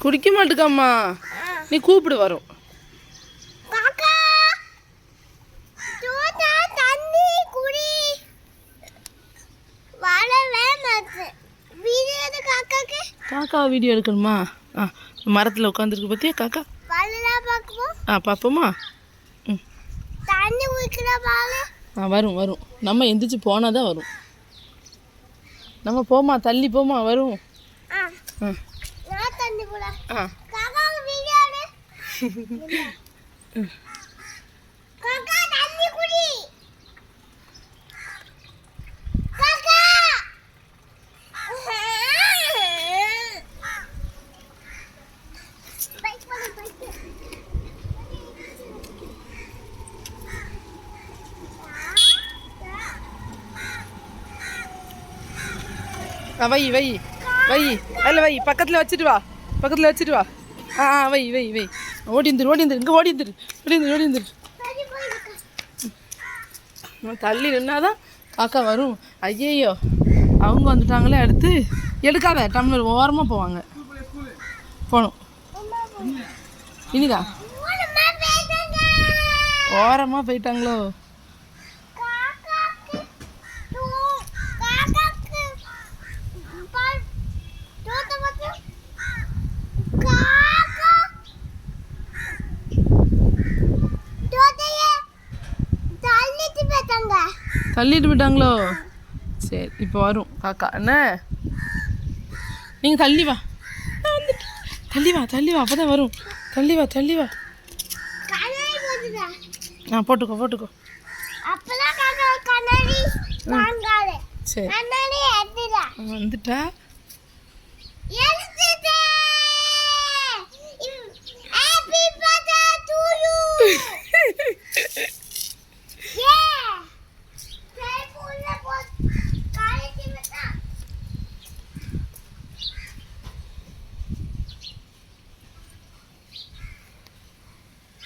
குடிக்க மாட்டுக்காம்மா. நீ கூப்பிடு வரும். காக்கா வீடியோ எடுக்கணுமா? மரத்தில் உட்காந்துருக்கு பார்த்தியா காக்கா? பார்ப்போமா? வரும் வரும். நம்ம எந்திரிச்சு போனால் தான் வரும். நம்ம போமா, தள்ளி போமா, வரும். வை வை வை, அதில் வை, பக்கத்தில் வச்சுட்டு வா, பக்கத்தில் வச்சுட்டு வா. வை வை வை. ஓடிந்துரு ஓடிந்துரு, இங்கே ஓடிந்துரு ஓடிந்துரு ஓடிந்துரு. தள்ளி நின்னாதான் காக்கா வரும். ஐயையோ, அவங்க வந்துட்டாங்களே. அடுத்து எடுக்காத, டம்ளர் ஓரமாக போவாங்க. போகணும். இனிதா ஓரமாக போயிட்டாங்களோ? தள்ளிட்டு போயிட்டாங்களோ? சரி, இப்போ வரும் காக்கா. என்ன நீங்கள் தள்ளி வா, தள்ளி வா, தள்ளி வா, அப்போ தான் வரும். தள்ளி வா, தள்ளி வா. போட்டுக்கோ போட்டுக்கோ. சரி வந்துட்டா.